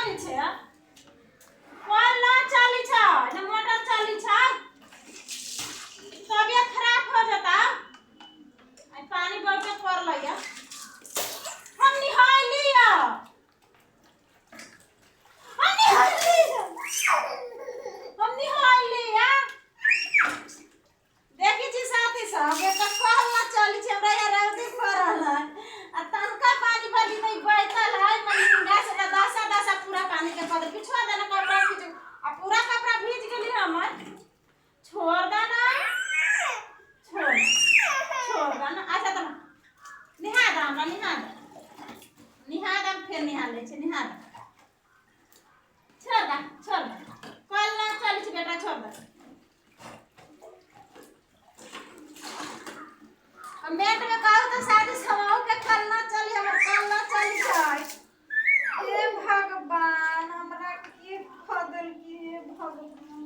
चली छे कल ना चली छ ना मोटर चली छ तबियत खराब हो जाता आई पानी बरके कर लइया हम निहाय लिया देखी छी साथी सब एक कल ना चली छ हमरा यार रौदी पड़ल है आ तनका पानी बदी नहीं बैठल है मंगा से दसा दसा पूरा पानी के पदर पिछवा देना कपड़ा खींच आ पूरा कपड़ा भीज गेली हमर छोड़ देना छोड़ देना अच्छा त निहा द हमरा निहा द फिर निहा ले छे निहा द छोड़ कल ना चली छ बेटा छोड़ दे मेट में कहू तो शादी समाओ के कल ना चली हमर कल ना चली छै हे भगवान हमरा के बदल की हे भगवान।